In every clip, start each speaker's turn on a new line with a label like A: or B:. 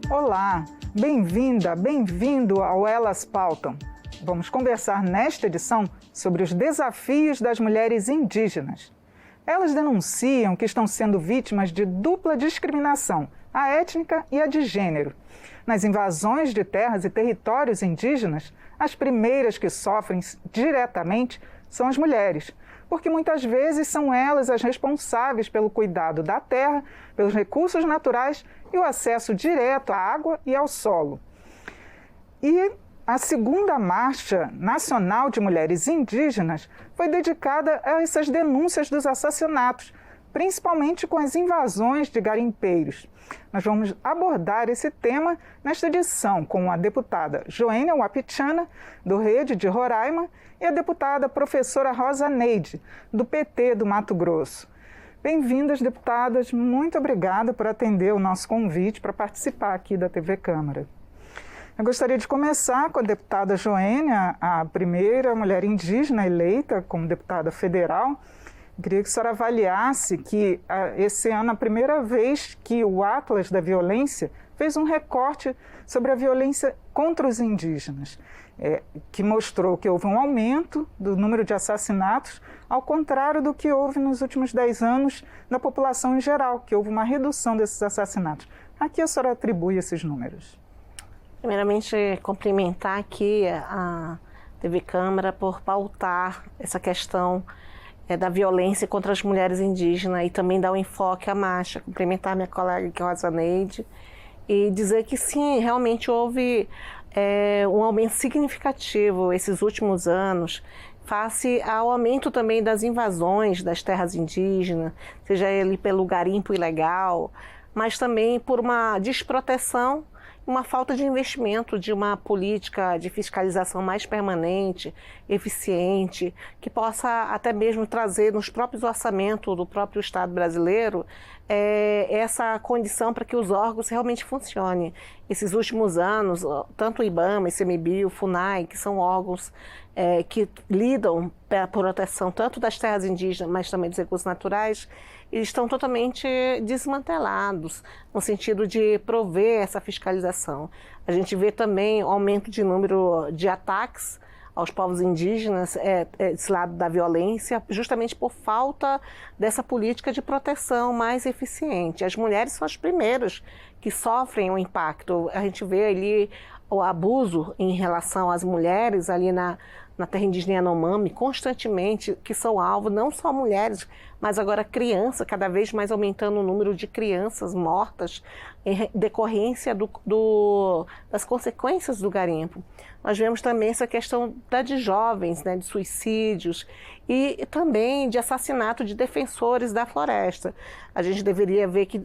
A: Olá, bem-vinda, bem-vindo ao Elas Pautam. Vamos conversar nesta edição sobre os desafios das mulheres indígenas. Elas denunciam que estão sendo vítimas de dupla discriminação, a étnica e a de gênero. Nas invasões de terras e territórios indígenas, as primeiras que sofrem diretamente são as mulheres, porque muitas vezes são elas as responsáveis pelo cuidado da terra, pelos recursos naturais e o acesso direto à água e ao solo. E a segunda Marcha Nacional de Mulheres Indígenas foi dedicada a essas denúncias dos assassinatos, principalmente com as invasões de garimpeiros. Nós vamos abordar esse tema nesta edição com a deputada Joênia Wapichana, do Rede de Roraima, e a deputada professora Rosa Neide, do PT do Mato Grosso. Bem-vindas, deputadas. Muito obrigada por atender o nosso convite para participar aqui da TV Câmara. Eu gostaria de começar com a deputada Joênia, a primeira mulher indígena eleita como deputada federal. Eu queria que a senhora avaliasse que esse ano é a primeira vez que o Atlas da Violência fez um recorte sobre a violência contra os indígenas, que mostrou que houve um aumento do número de assassinatos, ao contrário do que houve nos últimos 10 anos na população em geral, que houve uma redução desses assassinatos. A que a senhora atribui esses números?
B: Primeiramente, cumprimentar aqui a TV Câmara por pautar essa questão da violência contra as mulheres indígenas e também dar um enfoque à marcha. Cumprimentar minha colega aqui, Rosa Neide, e dizer que sim, realmente houve um aumento significativo esses últimos anos, face ao aumento também das invasões das terras indígenas, seja ele pelo garimpo ilegal, mas também por uma desproteção, uma falta de investimento de uma política de fiscalização mais permanente, eficiente, que possa até mesmo trazer nos próprios orçamentos do próprio Estado brasileiro essa condição para que os órgãos realmente funcionem. Esses últimos anos, tanto o IBAMA, ICMBio, o FUNAI, que são órgãos que lidam pela proteção tanto das terras indígenas, mas também dos recursos naturais, eles estão totalmente desmantelados no sentido de prover essa fiscalização. A gente vê também o aumento de número de ataques aos povos indígenas, esse lado da violência, justamente por falta dessa política de proteção mais eficiente. As mulheres são as primeiras que sofrem o impacto. A gente vê ali o abuso em relação às mulheres ali na terra indígena Yanomami, constantemente, que são alvo, não só mulheres, mas agora crianças, cada vez mais aumentando o número de crianças mortas em decorrência das consequências do garimpo. Nós vemos também essa questão de jovens, de suicídios e também de assassinato de defensores da floresta. A gente deveria ver que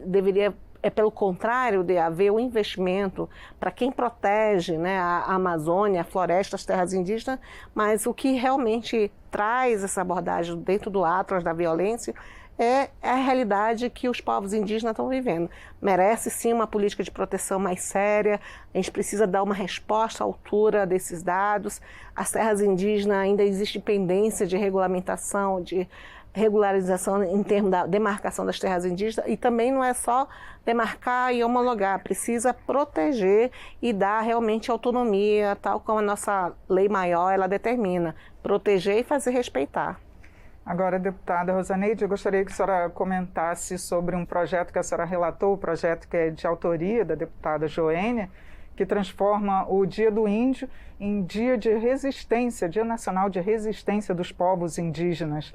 B: pelo contrário de haver um investimento para quem protege a Amazônia, a floresta, as terras indígenas, mas o que realmente traz essa abordagem dentro do Atlas da Violência é a realidade que os povos indígenas estão vivendo. Merece sim uma política de proteção mais séria, a gente precisa dar uma resposta à altura desses dados. As terras indígenas ainda existe pendência de regulamentação, de regularização em termos da demarcação das terras indígenas, e também não é só demarcar e homologar, precisa proteger e dar realmente autonomia, tal como a nossa lei maior ela determina, proteger e fazer respeitar.
A: Agora, deputada Rosa Neide, eu gostaria que a senhora comentasse sobre um projeto que a senhora relatou, o projeto que é de autoria da deputada Joênia, que transforma o Dia do Índio em Dia de Resistência, Dia Nacional de Resistência dos Povos Indígenas.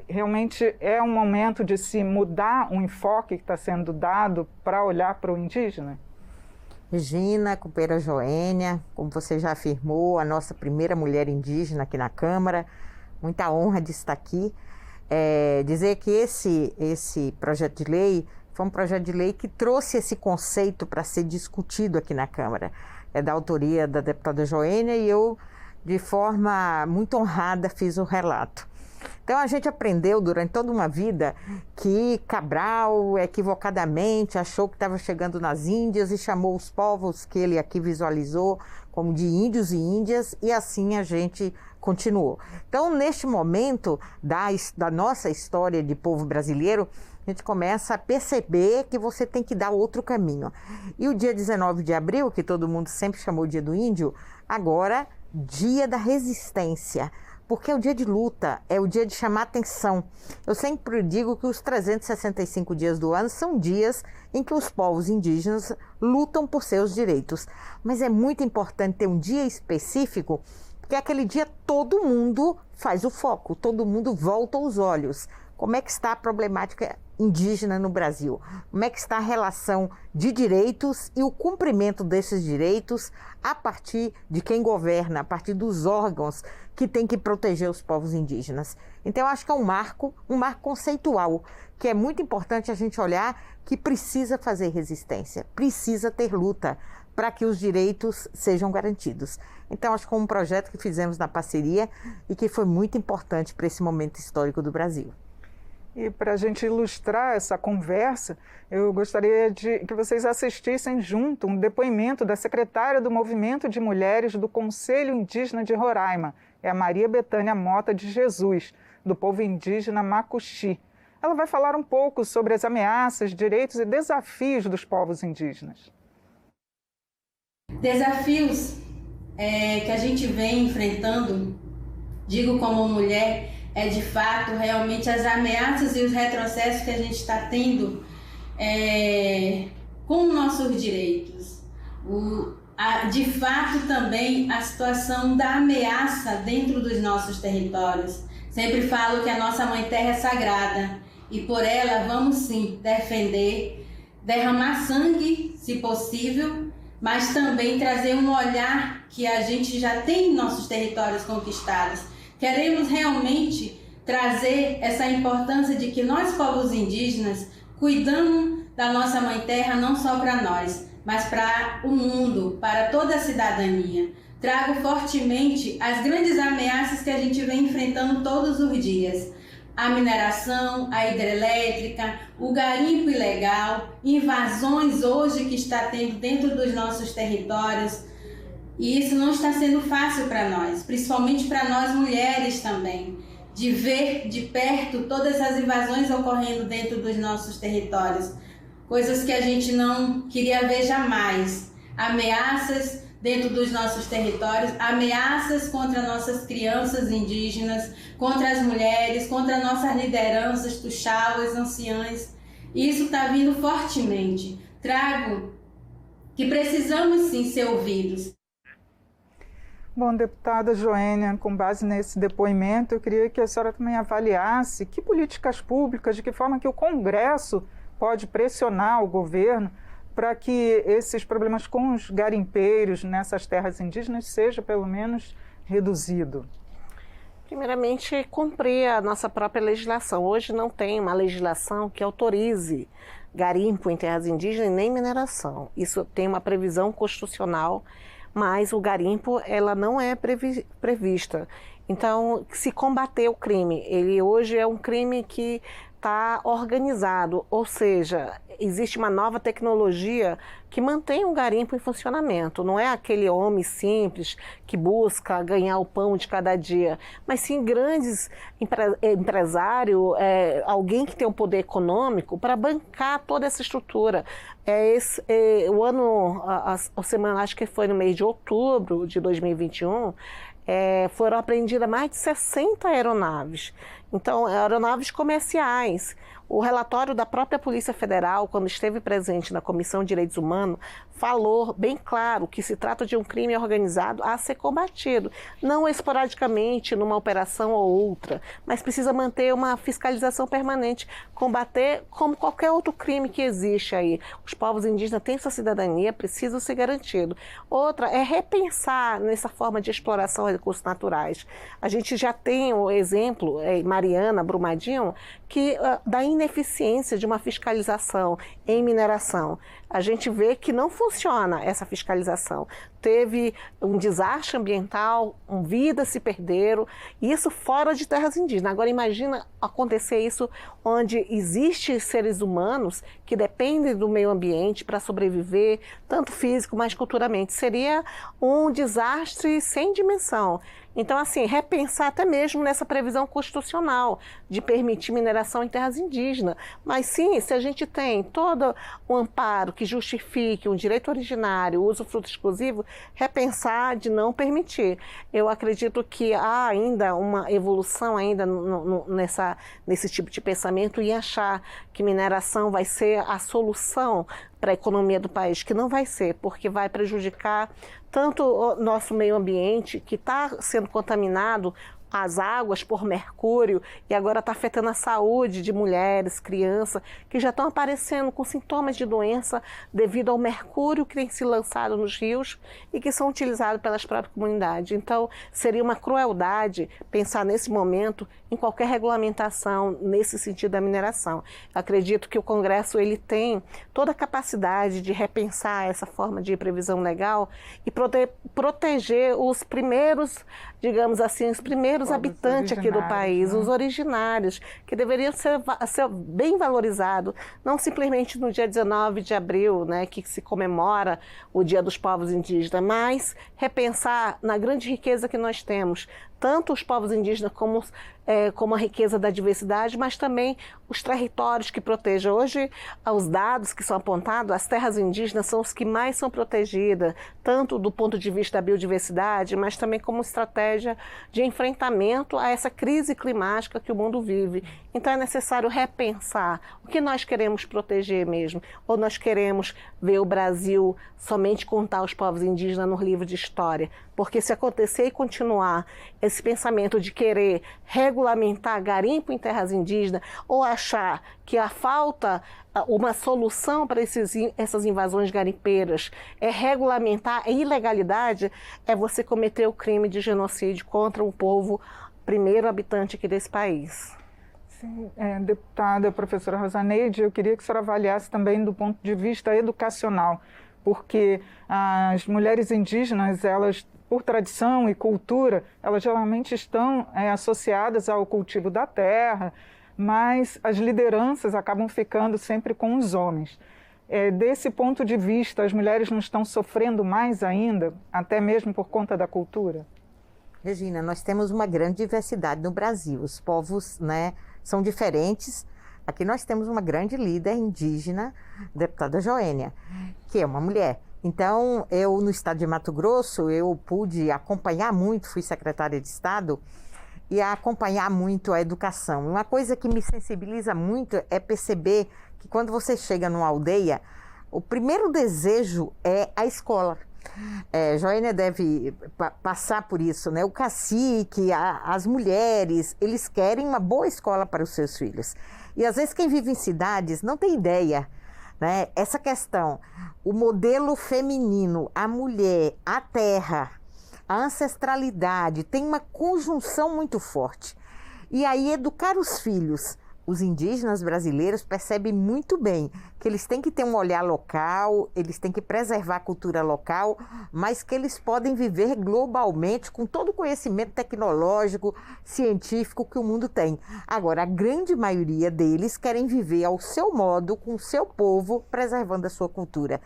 A: Realmente é um momento de se mudar o enfoque que está sendo dado para olhar para o indígena?
C: Regina, companheira Joênia, como você já afirmou, a nossa primeira mulher indígena aqui na Câmara, muita honra de estar aqui. Dizer que esse projeto de lei foi um projeto de lei que trouxe esse conceito para ser discutido aqui na Câmara. É da autoria da deputada Joênia e eu, de forma muito honrada, fiz o relato. Então a gente aprendeu durante toda uma vida que Cabral equivocadamente achou que estava chegando nas Índias e chamou os povos que ele aqui visualizou como de índios e índias, e assim a gente continuou. Então, neste momento da nossa história de povo brasileiro, a gente começa a perceber que você tem que dar outro caminho. E o dia 19 de abril, que todo mundo sempre chamou Dia do Índio, agora Dia da Resistência, porque é o dia de luta, é o dia de chamar atenção. Eu sempre digo que os 365 dias do ano são dias em que os povos indígenas lutam por seus direitos. Mas é muito importante ter um dia específico, porque aquele dia todo mundo faz o foco, todo mundo volta os olhos. Como é que está a problemática indígena no Brasil? Como é que está a relação de direitos e o cumprimento desses direitos a partir de quem governa, a partir dos órgãos que tem que proteger os povos indígenas? Então, eu acho que é um marco conceitual, que é muito importante a gente olhar, que precisa fazer resistência, precisa ter luta para que os direitos sejam garantidos. Então, acho que é um projeto que fizemos na parceria e que foi muito importante para esse momento histórico do Brasil.
A: E para a gente ilustrar essa conversa, eu gostaria de que vocês assistissem junto um depoimento da secretária do Movimento de Mulheres do Conselho Indígena de Roraima, é a Maria Bethânia Mota de Jesus, do povo indígena Macuxi. Ela vai falar um pouco sobre as ameaças, direitos e desafios dos povos indígenas.
D: Desafios que a gente vem enfrentando, digo como mulher, é de fato realmente as ameaças e os retrocessos que a gente está tendo com nossos direitos. De fato também a situação da ameaça dentro dos nossos territórios. Sempre falo que a nossa mãe terra é sagrada e por ela vamos sim defender, derramar sangue se possível, mas também trazer um olhar que a gente já tem em nossos territórios conquistados. Queremos realmente trazer essa importância de que nós, povos indígenas, cuidamos da nossa mãe terra não só para nós, mas para o mundo, para toda a cidadania. Trago fortemente as grandes ameaças que a gente vem enfrentando todos os dias. A mineração, a hidrelétrica, o garimpo ilegal, invasões hoje que está tendo dentro dos nossos territórios. E isso não está sendo fácil para nós, principalmente para nós mulheres também, de ver de perto todas as invasões ocorrendo dentro dos nossos territórios. Coisas que a gente não queria ver jamais. Ameaças dentro dos nossos territórios, ameaças contra nossas crianças indígenas, contra as mulheres, contra nossas lideranças, tuxalas, anciãs. Isso está vindo fortemente. Trago que precisamos sim ser ouvidos.
A: Bom, deputada Joênia, com base nesse depoimento, eu queria que a senhora também avaliasse que políticas públicas, de que forma que o Congresso pode pressionar o governo para que esses problemas com os garimpeiros nessas terras indígenas seja pelo menos reduzido.
B: Primeiramente, cumprir a nossa própria legislação. Hoje não tem uma legislação que autorize garimpo em terras indígenas nem mineração. Isso tem uma previsão constitucional, mas o garimpo ela não é prevista. Então, se combater o crime, ele hoje é um crime que está organizado, ou seja, existe uma nova tecnologia que mantém o garimpo em funcionamento. Não é aquele homem simples que busca ganhar o pão de cada dia, mas sim grandes empresários, alguém que tem um poder econômico para bancar toda essa estrutura. A semana, acho que foi no mês de outubro de 2021, foram apreendidas mais de 60 aeronaves. Então, aeronaves comerciais. O relatório da própria Polícia Federal, quando esteve presente na Comissão de Direitos Humanos, falou bem claro que se trata de um crime organizado a ser combatido, não esporadicamente numa operação ou outra, mas precisa manter uma fiscalização permanente, combater como qualquer outro crime que existe aí. Os povos indígenas têm sua cidadania, precisam ser garantidos. Outra é repensar nessa forma de exploração de recursos naturais. A gente já tem o exemplo, Mariana, Brumadinho, que da ineficiência de uma fiscalização em mineração. a gente vê que não funciona essa fiscalização. Teve um desastre ambiental, vidas se perderam, e isso fora de terras indígenas. Agora imagina acontecer isso onde existem seres humanos que dependem do meio ambiente para sobreviver, tanto físico, mas culturalmente. Seria um desastre sem dimensão. Então, assim, repensar até mesmo nessa previsão constitucional de permitir mineração em terras indígenas. Mas sim, se a gente tem todo o amparo que justifique um direito originário, o usufruto exclusivo, repensar de não permitir. Eu acredito que há ainda uma evolução ainda nesse tipo de pensamento e achar que mineração vai ser a solução para a economia do país, que não vai ser, porque vai prejudicar tanto o nosso meio ambiente, que está sendo contaminado, as águas por mercúrio, e agora está afetando a saúde de mulheres, crianças, que já estão aparecendo com sintomas de doença devido ao mercúrio que tem se lançado nos rios e que são utilizados pelas próprias comunidades. Então, seria uma crueldade pensar nesse momento em qualquer regulamentação nesse sentido da mineração. Eu acredito que o Congresso ele tem toda a capacidade de repensar essa forma de previsão legal e proteger os primeiros, digamos assim, os primeiros habitantes aqui do país, os originários, que deveriam ser bem valorizados, não simplesmente no dia 19 de abril, né, que se comemora o Dia dos Povos Indígenas, mas repensar na grande riqueza que nós temos, tanto os povos indígenas como a riqueza da diversidade, mas também os territórios que protejam. Hoje, os dados que são apontados, as terras indígenas são os que mais são protegidas, tanto do ponto de vista da biodiversidade, mas também como estratégia de enfrentamento a essa crise climática que o mundo vive. Então é necessário repensar o que nós queremos proteger mesmo, ou nós queremos ver o Brasil somente contar os povos indígenas no livro de história, porque se acontecer e continuar esse pensamento de querer regulamentar garimpo em terras indígenas ou achar que a falta uma solução para essas invasões garimpeiras é regulamentar a ilegalidade, é você cometer o crime de genocídio contra o povo primeiro habitante aqui desse país.
A: Sim, deputada, professora Rosaneide, eu queria que a senhora avaliasse também do ponto de vista educacional, porque as mulheres indígenas, elas, por tradição e cultura, elas geralmente estão associadas ao cultivo da terra, mas as lideranças acabam ficando sempre com os homens. Desse ponto de vista, as mulheres não estão sofrendo mais ainda, até mesmo por conta da cultura?
C: Regina, nós temos uma grande diversidade no Brasil. Os povos, né, são diferentes. Aqui nós temos uma grande líder indígena, deputada Joênia, que é uma mulher. Então, eu no estado de Mato Grosso, eu pude acompanhar muito, fui secretária de Estado, e acompanhar muito a educação. Uma coisa que me sensibiliza muito é perceber que quando você chega numa aldeia, o primeiro desejo é a escola. Joênia deve passar por isso, né? O cacique, as mulheres, eles querem uma boa escola para os seus filhos. E às vezes quem vive em cidades não tem ideia, né? Essa questão, o modelo feminino, a mulher, a terra, a ancestralidade, tem uma conjunção muito forte. E aí educar os filhos, os indígenas brasileiros percebem muito bem que eles têm que ter um olhar local, eles têm que preservar a cultura local, mas que eles podem viver globalmente com todo o conhecimento tecnológico, científico que o mundo tem. Agora, a grande maioria deles querem viver ao seu modo, com o seu povo, preservando a sua cultura.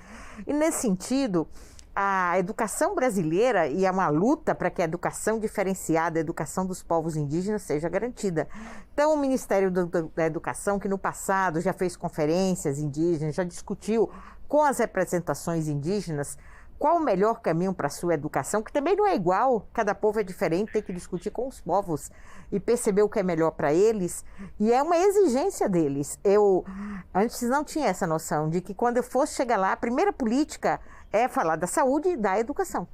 C: E nesse sentido, a educação brasileira, e é uma luta para que a educação diferenciada, a educação dos povos indígenas seja garantida. Então, o Ministério da Educação, que no passado já fez conferências indígenas, já discutiu com as representações indígenas qual o melhor caminho para a sua educação, que também não é igual, cada povo é diferente, tem que discutir com os povos e perceber o que é melhor para eles, e é uma exigência deles. Eu antes não tinha essa noção de que quando eu fosse chegar lá, a primeira política é falar da saúde e da educação.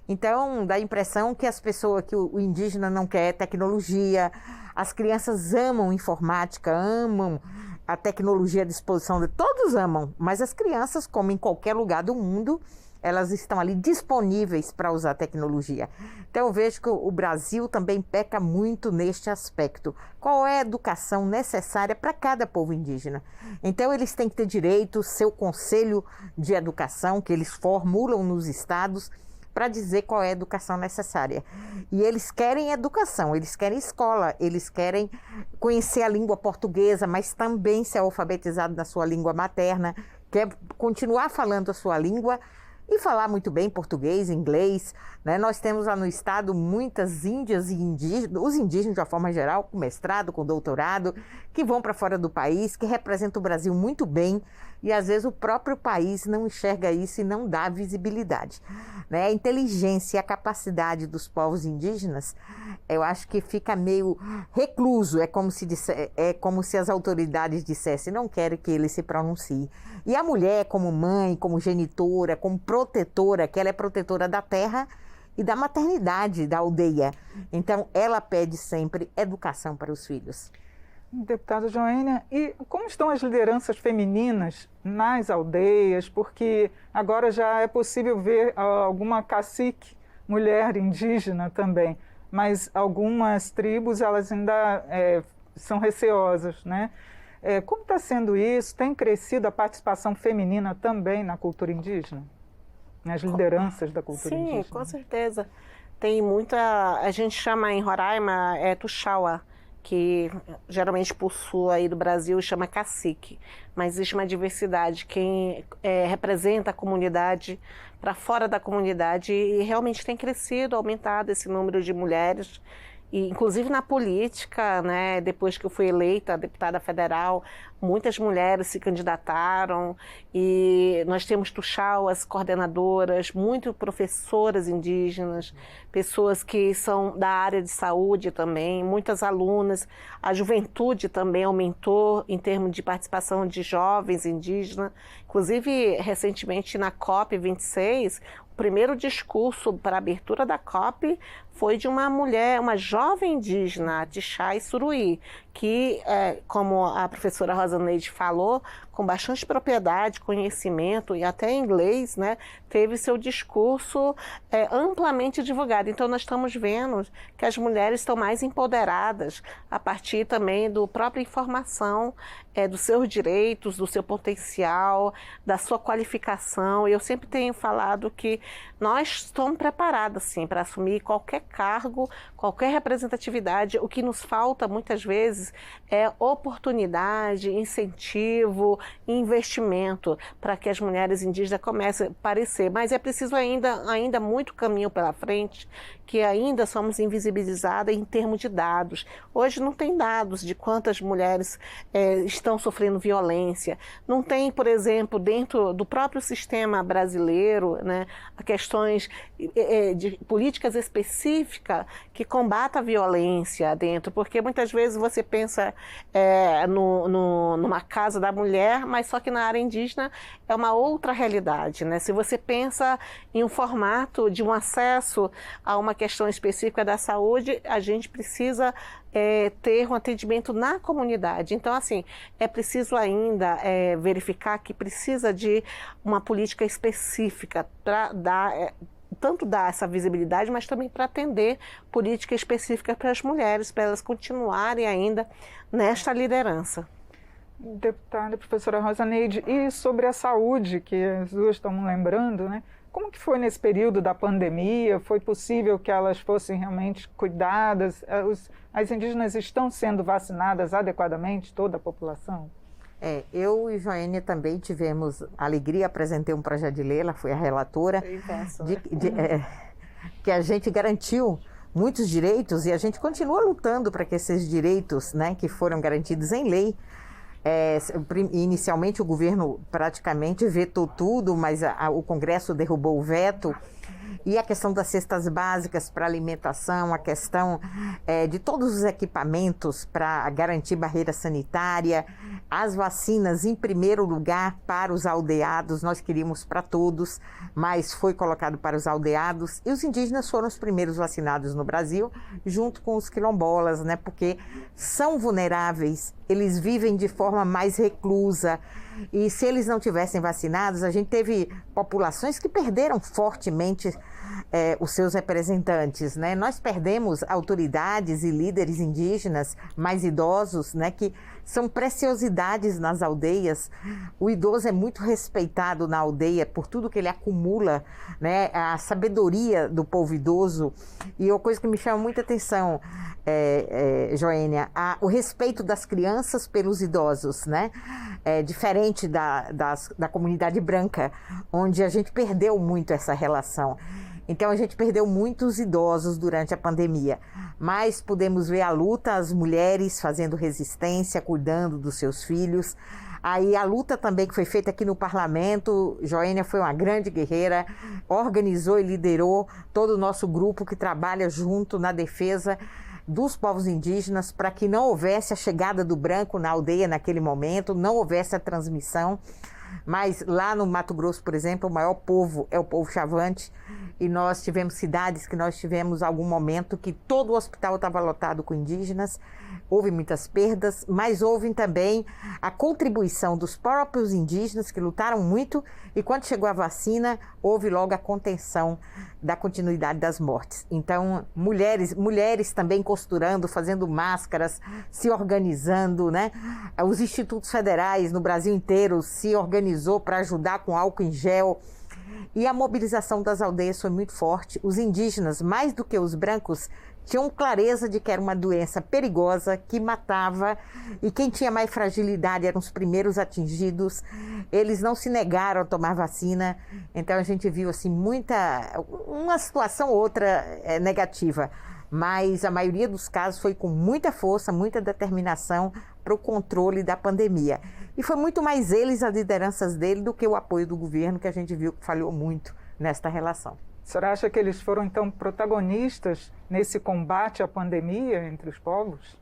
C: Então, dá a impressão que as pessoas, que o indígena não quer tecnologia, as crianças amam informática, amam a tecnologia à disposição de todos amam, mas as crianças, como em qualquer lugar do mundo, elas estão ali disponíveis para usar a tecnologia. Então eu vejo que o Brasil também peca muito neste aspecto. Qual é a educação necessária para cada povo indígena? Então eles têm que ter direito, seu conselho de educação, que eles formulam nos estados, para dizer qual é a educação necessária. E eles querem educação, eles querem escola, eles querem conhecer a língua portuguesa, mas também ser alfabetizado na sua língua materna, quer continuar falando a sua língua e falar muito bem português, inglês, né? Nós temos lá no estado muitas índias e indígenas, os indígenas de uma forma geral, com mestrado, com doutorado, que vão para fora do país, que representam o Brasil muito bem, e às vezes o próprio país não enxerga isso e não dá visibilidade, né? A inteligência e a capacidade dos povos indígenas, eu acho que fica meio recluso, é como se as autoridades dissessem, não quero que ele se pronuncie. E a mulher, como mãe, como genitora, como protetora, que ela é protetora da terra e da maternidade, da aldeia. Então, ela pede sempre educação para os filhos.
A: Deputada Joênia, e como estão as lideranças femininas nas aldeias? Porque agora já é possível ver alguma cacique, mulher indígena também, mas algumas tribos elas ainda são receosas, né? Como está sendo isso? Tem crescido a participação feminina também na cultura indígena? Nas lideranças da cultura indígena?
B: Sim, com certeza. Tem muita... A gente chama em Roraima, Tuxaua, que geralmente por sul aí do Brasil chama cacique. Mas existe uma diversidade. Quem representa a comunidade para fora da comunidade e realmente tem crescido, aumentado esse número de mulheres. E, inclusive na política, né, depois que eu fui eleita deputada federal, muitas mulheres se candidataram e nós temos tuxauas, coordenadoras, muitas professoras indígenas, pessoas que são da área de saúde também, muitas alunas. A juventude também aumentou em termos de participação de jovens indígenas. Inclusive, recentemente na COP26, o primeiro discurso para a abertura da COP foi de uma mulher, uma jovem indígena, Tixá e Suruí, que, como a professora Rosaneide falou, com bastante propriedade, conhecimento e até inglês, né, teve seu discurso amplamente divulgado. Então, nós estamos vendo que as mulheres estão mais empoderadas a partir também da própria informação dos seus direitos, do seu potencial, da sua qualificação. Eu sempre tenho falado que nós estamos preparadas, sim, para assumir qualquer cargo, qualquer representatividade. O que nos falta, muitas vezes, é oportunidade, incentivo, investimento para que as mulheres indígenas comecem a aparecer. Mas é preciso ainda muito caminho pela frente, que ainda somos invisibilizadas em termos de dados. Hoje não tem dados de quantas mulheres estão sofrendo violência. Não tem, por exemplo, dentro do próprio sistema brasileiro, né, questões de políticas específicas que combatam a violência dentro, porque muitas vezes você pensa numa casa da mulher, mas só que na área indígena é uma outra realidade, né? Se você pensa em um formato de um acesso a uma questão específica da saúde, a gente precisa ter um atendimento na comunidade. Então, assim, é preciso ainda verificar que precisa de uma política específica para tanto dar essa visibilidade, mas também para atender política específica para as mulheres, para elas continuarem ainda nesta liderança.
A: Deputada, professora Rosaneide, e sobre a saúde, que as duas estão lembrando, né? Como que foi nesse período da pandemia? Foi possível que elas fossem realmente cuidadas? As indígenas estão sendo vacinadas adequadamente, toda a população?
C: Eu e Joênia também tivemos alegria, apresentei um projeto de lei, ela foi a relatora, que a gente garantiu muitos direitos e a gente continua lutando para que esses direitos, né, que foram garantidos em lei, inicialmente o governo praticamente vetou tudo, mas o Congresso derrubou o veto. E a questão das cestas básicas para alimentação, a questão de todos os equipamentos para garantir barreira sanitária, as vacinas em primeiro lugar para os aldeados, nós queríamos para todos, mas foi colocado para os aldeados. E os indígenas foram os primeiros vacinados no Brasil, junto com os quilombolas, né? Porque são vulneráveis, eles vivem de forma mais reclusa. E se eles não tivessem vacinados, a gente teve populações que perderam fortemente os seus representantes, né? Nós perdemos autoridades e líderes indígenas mais idosos, né, que são preciosidades nas aldeias. O idoso é muito respeitado na aldeia por tudo que ele acumula, né? A sabedoria do povo idoso. E uma coisa que me chama muita atenção, Joênia, o respeito das crianças pelos idosos, né? Diferente da comunidade branca, onde a gente perdeu muito essa relação. Então, a gente perdeu muitos idosos durante a pandemia, mas pudemos ver a luta, as mulheres fazendo resistência, cuidando dos seus filhos. Aí a luta também que foi feita aqui no parlamento, Joênia foi uma grande guerreira, organizou e liderou todo o nosso grupo que trabalha junto na defesa dos povos indígenas para que não houvesse a chegada do branco na aldeia naquele momento, não houvesse a transmissão. Mas lá no Mato Grosso, por exemplo, o maior povo é o povo Chavante, e nós tivemos cidades que nós tivemos algum momento que todo o hospital estava lotado com indígenas, houve muitas perdas, mas houve também a contribuição dos próprios indígenas que lutaram muito, e quando chegou a vacina, houve logo a contenção da continuidade das mortes. Então, mulheres também costurando, fazendo máscaras, se organizando, né? Os institutos federais no Brasil inteiro se organizou para ajudar com álcool em gel. E a mobilização das aldeias foi muito forte. Os indígenas, mais do que os brancos, tinham clareza de que era uma doença perigosa, que matava, e quem tinha mais fragilidade eram os primeiros atingidos. Eles não se negaram a tomar vacina. Então a gente viu assim uma situação ou outra negativa, mas a maioria dos casos foi com muita força, muita determinação para o controle da pandemia. E foi muito mais eles, as lideranças dele, do que o apoio do governo, que a gente viu que falhou muito nesta relação.
A: A senhora acha que eles foram, então, protagonistas nesse combate à pandemia entre os povos?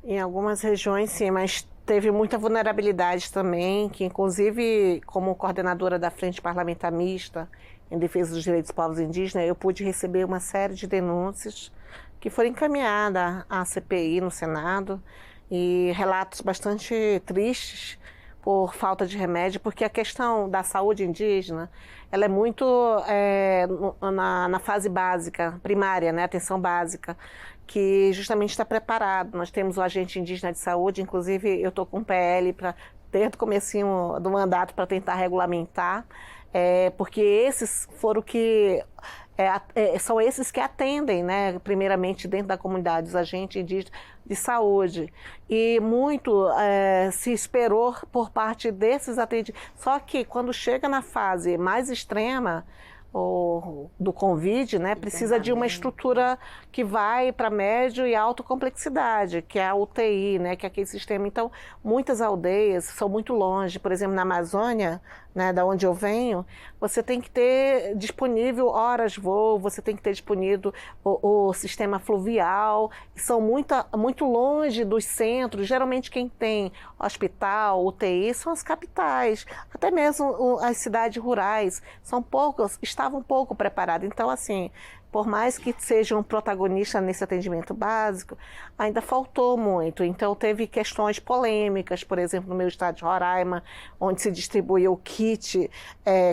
B: Em algumas regiões, sim, mas teve muita vulnerabilidade também, que inclusive, como coordenadora da Frente Parlamentar Mista em Defesa dos Direitos dos Povos Indígenas, eu pude receber uma série de denúncias que foram encaminhadas à CPI no Senado, e relatos bastante tristes por falta de remédio, porque a questão da saúde indígena, ela é muito na fase básica, primária, né, atenção básica, que justamente está preparado. Nós temos o agente indígena de saúde, inclusive eu estou com um PL desde o comecinho do mandato para tentar regulamentar, porque esses foram que são esses que atendem, né, primeiramente dentro da comunidade, os agentes indígenas de saúde. E muito se esperou por parte desses atendimentos. Só que quando chega na fase mais extrema do Covid, né, precisa de uma estrutura que vai para médio e alta complexidade, que é a UTI, né, que é aquele sistema. Então, muitas aldeias são muito longe. Por exemplo, na Amazônia, né, da onde eu venho, você tem que ter disponível horas de voo, você tem que ter disponível o sistema fluvial, são muito longe dos centros. Geralmente quem tem hospital, UTI, são as capitais, até mesmo as cidades rurais, estavam pouco preparadas. Então, assim, por mais que sejam protagonistas nesse atendimento básico, ainda faltou muito. Então, teve questões polêmicas, por exemplo, no meu estado de Roraima, onde se distribuiu o kit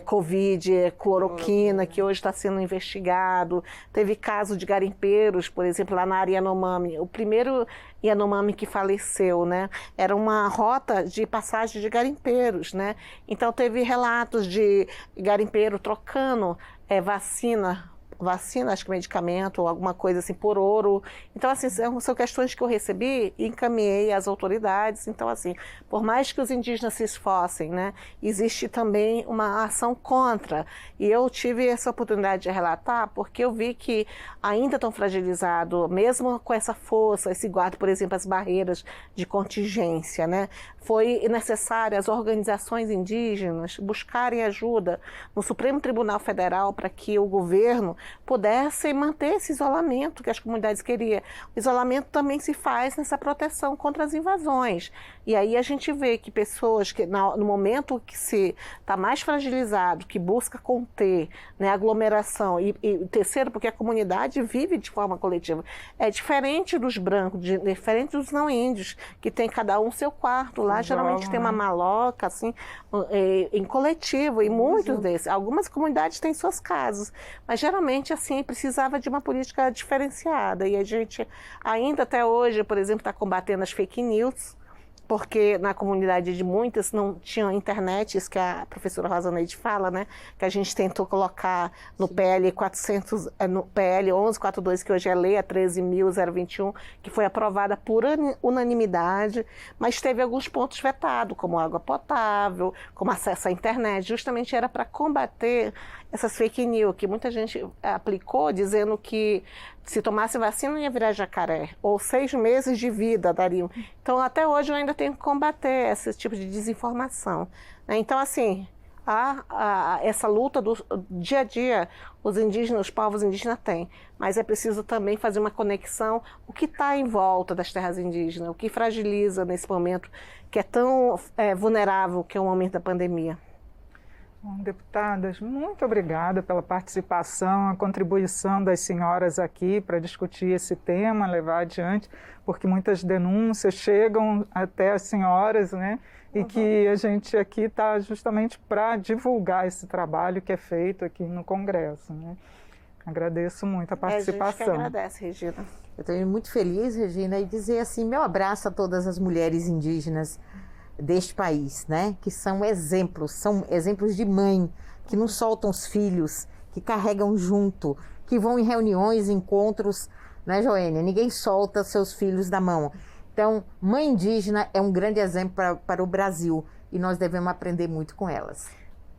B: Covid, cloroquina, que hoje está sendo investigado. Teve caso de garimpeiros, por exemplo, lá na área Yanomami. O primeiro Yanomami que faleceu, né? Era uma rota de passagem de garimpeiros, né? Então, teve relatos de garimpeiro trocando vacina, acho que medicamento ou alguma coisa assim por ouro. Então, assim, são questões que eu recebi e encaminhei às autoridades. Então, assim, por mais que os indígenas se esforcem, né, existe também uma ação contra. E eu tive essa oportunidade de relatar porque eu vi que ainda estão fragilizados, mesmo com essa força, esse guarda, por exemplo, as barreiras de contingência, né? Foi necessário as organizações indígenas buscarem ajuda no Supremo Tribunal Federal para que o governo pudessem manter esse isolamento que as comunidades queriam. O isolamento também se faz nessa proteção contra as invasões. E aí a gente vê que pessoas que no momento que se está mais fragilizado, que busca conter, né, aglomeração, e terceiro, porque a comunidade vive de forma coletiva. É diferente dos brancos, diferente dos não índios, que tem cada um seu quarto. Lá geralmente tem uma maloca, assim, em coletivo, e muitos desses. Algumas comunidades têm suas casas, mas geralmente, assim, precisava de uma política diferenciada. E a gente ainda até hoje, por exemplo, está combatendo as fake news, porque na comunidade de muitas não tinham internet, isso que a professora Rosaneide fala, né? Que a gente tentou colocar no PL 400, no PL 1142, que hoje é lei, a 13.021, que foi aprovada por unanimidade, mas teve alguns pontos vetados, como água potável, como acesso à internet, justamente era para combater essas fake news, que muita gente aplicou, dizendo que se tomasse vacina ia virar jacaré, ou 6 meses de vida dariam. Então, até hoje eu ainda tenho que combater esse tipo de desinformação, né? Então, assim, essa luta do dia a dia, os indígenas, os povos indígenas têm, mas é preciso também fazer uma conexão, o que está em volta das terras indígenas, o que fragiliza nesse momento, que é tão vulnerável, que é o momento da pandemia.
A: Bom, deputadas, muito obrigada pela participação, a contribuição das senhoras aqui para discutir esse tema, levar adiante, porque muitas denúncias chegam até as senhoras, né? E que a gente aqui está justamente para divulgar esse trabalho que é feito aqui no Congresso, né? Agradeço muito a participação.
B: A gente que agradece, Regina.
C: Eu estou muito feliz, Regina, e dizer assim, meu abraço a todas as mulheres indígenas deste país, né? Que são exemplos de mãe, que não soltam os filhos, que carregam junto, que vão em reuniões, encontros, né, Joênia? Ninguém solta seus filhos da mão. Então, mãe indígena é um grande exemplo para o Brasil e nós devemos aprender muito com elas.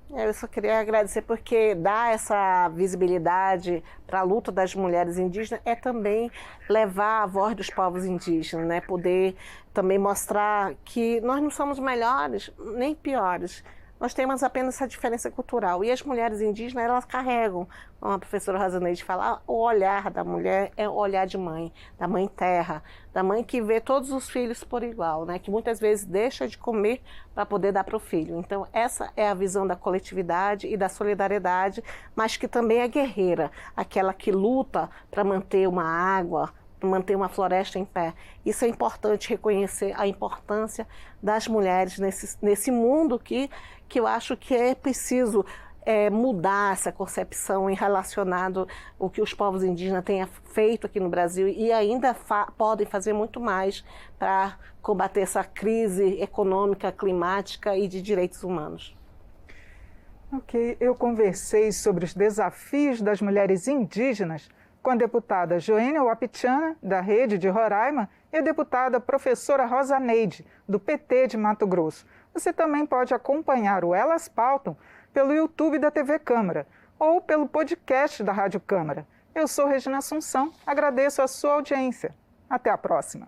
B: Eu só queria agradecer porque dar essa visibilidade para a luta das mulheres indígenas é também levar a voz dos povos indígenas, né? Poder também mostrar que nós não somos melhores nem piores. Nós temos apenas essa diferença cultural. E as mulheres indígenas, elas carregam, como a professora Rosaneide fala, o olhar da mulher é o olhar de mãe, da mãe terra, da mãe que vê todos os filhos por igual, né? Que muitas vezes deixa de comer para poder dar para o filho. Então, essa é a visão da coletividade e da solidariedade, mas que também é guerreira, aquela que luta para manter uma água, manter uma floresta em pé. Isso é importante reconhecer a importância das mulheres nesse mundo que eu acho que é preciso mudar essa concepção em relacionado ao que os povos indígenas têm feito aqui no Brasil e ainda podem fazer muito mais para combater essa crise econômica, climática e de direitos humanos.
A: Ok, eu conversei sobre os desafios das mulheres indígenas com a deputada Joênia Wapichana, da Rede de Roraima, e a deputada professora Rosaneide, do PT de Mato Grosso. Você também pode acompanhar o Elas Pautam pelo YouTube da TV Câmara ou pelo podcast da Rádio Câmara. Eu sou Regina Assunção, agradeço a sua audiência. Até a próxima.